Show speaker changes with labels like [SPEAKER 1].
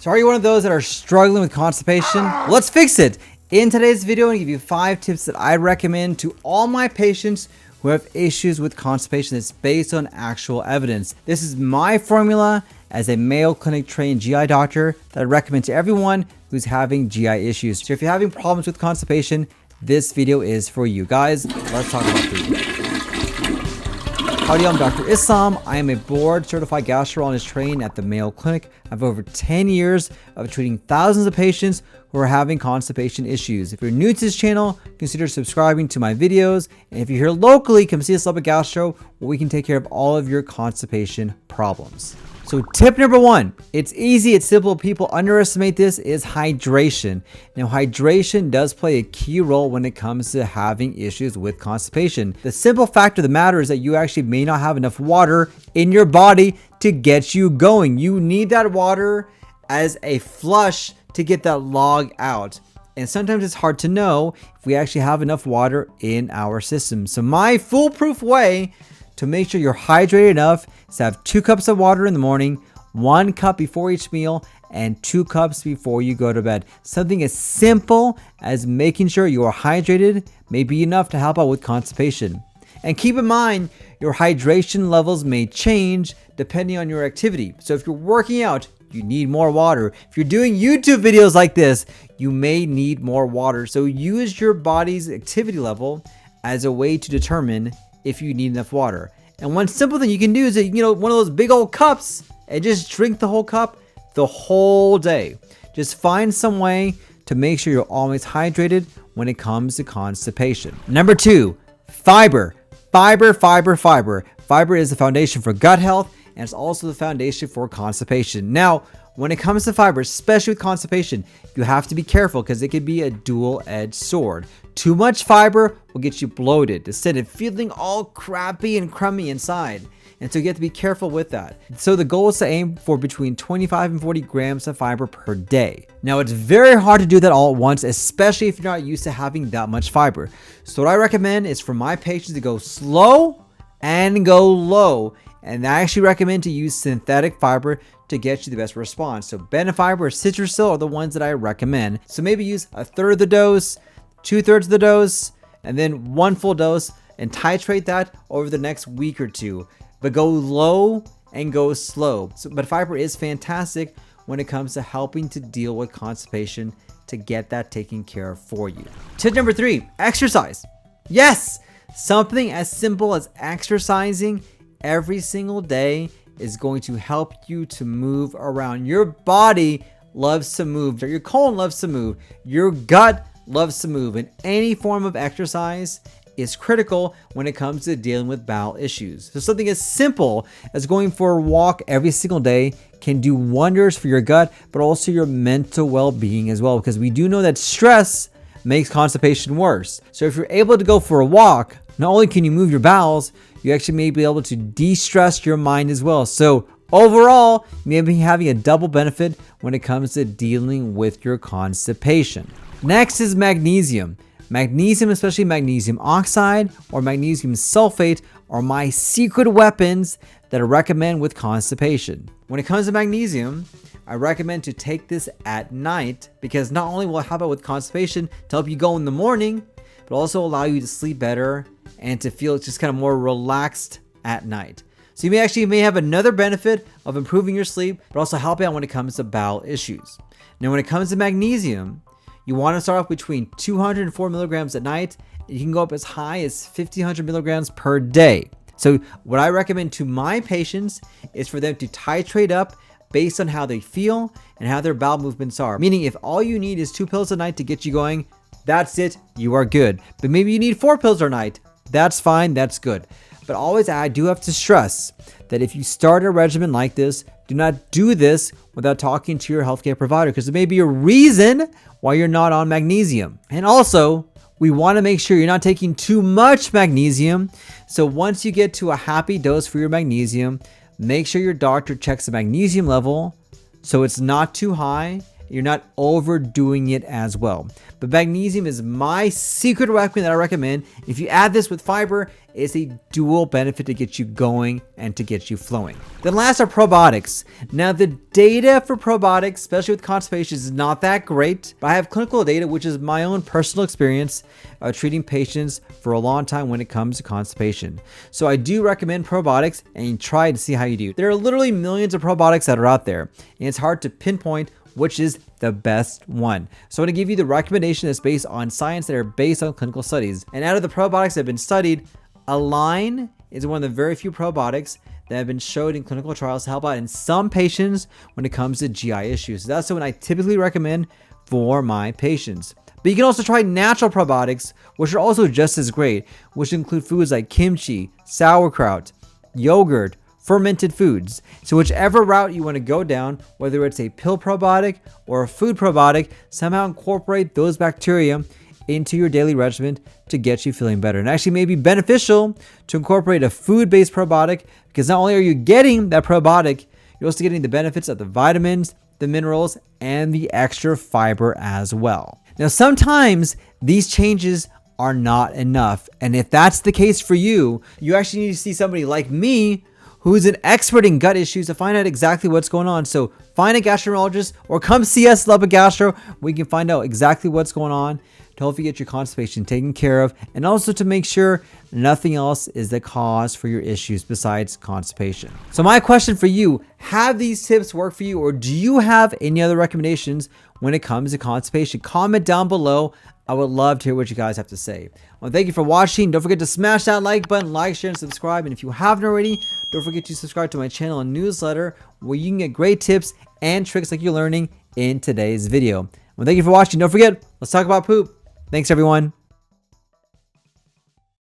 [SPEAKER 1] So are you one of those that are struggling with constipation? Let's fix it. In today's video, I'm going to give you 5 tips that I recommend to all my patients who have issues with constipation that's based on actual evidence. This is my formula as a Mayo Clinic trained GI doctor that I recommend to everyone who's having GI issues. So if you're having problems with constipation, this video is for you. Guys, let's talk about food. Howdy, I'm Dr. Islam. I am a board certified gastroenterologist trained at the Mayo Clinic. I have over 10 years of treating thousands of patients who are having constipation issues. If you're new to this channel, consider subscribing to my videos. And if you're here locally, come see us at Lubbock Gastro, where we can take care of all of your constipation problems. So tip number 1, it's easy, it's simple. People underestimate this, is hydration. Now, hydration does play a key role when it comes to having issues with constipation. The simple fact of the matter is that you actually may not have enough water in your body to get you going. You need that water as a flush to get that log out. And sometimes it's hard to know if we actually have enough water in our system. So my foolproof way to make sure you're hydrated enough is to have 2 cups of water in the morning, 1 cup before each meal, and 2 cups before you go to bed. Something as simple as making sure you are hydrated may be enough to help out with constipation. And keep in mind, your hydration levels may change depending on your activity. So if you're working out, you need more water. If you're doing YouTube videos like this, you may need more water. So use your body's activity level as a way to determine if you need enough water. And one simple thing you can do is that, one of those big old cups and just drink the whole cup the whole day. Just find some way to make sure you're always hydrated when it comes to constipation. Number 2, fiber. Fiber, fiber, fiber. Fiber is the foundation for gut health, and it's also the foundation for constipation. Now, when it comes to fiber, especially with constipation, you have to be careful because it could be a dual-edged sword. Too much fiber will get you bloated, instead feeling all crappy and crummy inside. And so you have to be careful with that. So the goal is to aim for between 25 and 40 grams of fiber per day. Now, it's very hard to do that all at once, especially if you're not used to having that much fiber. So what I recommend is for my patients to go slow and go low. And I actually recommend to use synthetic fiber to get you the best response. So Benefiber or Citrussil are the ones that I recommend. So maybe use 1/3 of the dose, 2/3 of the dose, and then 1 full dose, and titrate that over the next week or 2. But go low and go slow. But fiber is fantastic when it comes to helping to deal with constipation, to get that taken care of for you. Tip number 3, exercise. Yes, something as simple as exercising every single day is going to help you to move around. Your body loves to move. Your colon loves to move. Your gut loves to move. And any form of exercise is critical when it comes to dealing with bowel issues. So something as simple as going for a walk every single day can do wonders for your gut, but also your mental well-being as well, because we do know that stress makes constipation worse. So if you're able to go for a walk, not only can you move your bowels, you actually may be able to de-stress your mind as well. So overall, you may be having a double benefit when it comes to dealing with your constipation. Next is magnesium. Magnesium, especially magnesium oxide or magnesium sulfate, are my secret weapons that I recommend with constipation. When it comes to magnesium, I recommend to take this at night because not only will it help out with constipation to help you go in the morning, but also allow you to sleep better and to feel just kind of more relaxed at night. So you may have another benefit of improving your sleep, but also helping out when it comes to bowel issues. Now, when it comes to magnesium, you want to start off between 200 and 4 milligrams at night. You can go up as high as 1,500 milligrams per day. So what I recommend to my patients is for them to titrate up based on how they feel and how their bowel movements are. Meaning if all you need is 2 pills a night to get you going, that's it, you are good. But maybe you need 4 pills a night. That's fine, that's good. But always, I do have to stress that if you start a regimen like this, do not do this without talking to your healthcare provider, because there may be a reason why you're not on magnesium. And also, we want to make sure you're not taking too much magnesium. So once you get to a happy dose for your magnesium, make sure your doctor checks the magnesium level so it's not too high. You're not overdoing it as well. But magnesium is my secret weapon that I recommend. If you add this with fiber, It's a dual benefit to get you going and to get you flowing. Then last are probiotics. Now the data for probiotics, especially with constipation, is not that great, but I have clinical data, which is my own personal experience treating patients for a long time when it comes to constipation. So I do recommend probiotics, and you try to see how you do. There are literally millions of probiotics that are out there, and it's hard to pinpoint which is the best one. So I'm going to give you the recommendation that's based on science that are based on clinical studies. And out of the probiotics that have been studied, Align is one of the very few probiotics that have been showed in clinical trials to help out in some patients when it comes to GI issues. So that's the one I typically recommend for my patients. But you can also try natural probiotics, which are also just as great, which include foods like kimchi, sauerkraut, yogurt, fermented foods. So whichever route you want to go down, whether it's a pill probiotic or a food probiotic, somehow incorporate those bacteria into your daily regimen to get you feeling better. And actually may be beneficial to incorporate a food-based probiotic, because not only are you getting that probiotic, you're also getting the benefits of the vitamins, the minerals, and the extra fiber as well. Now, sometimes these changes are not enough. And if that's the case for you, you actually need to see somebody like me who's an expert in gut issues to find out exactly what's going on. So find a gastroenterologist or come see us, Lubbock Gastro. We can find out exactly what's going on to hopefully get your constipation taken care of, and also to make sure nothing else is the cause for your issues besides constipation. So my question for you, have these tips worked for you, or do you have any other recommendations when it comes to constipation? Comment down below. I would love to hear what you guys have to say. Well, thank you for watching. Don't forget to smash that like button, like, share, and subscribe. And if you haven't already, don't forget to subscribe to my channel and newsletter, where you can get great tips and tricks like you're learning in today's video. Well, thank you for watching. Don't forget, let's talk about poop. Thanks, everyone.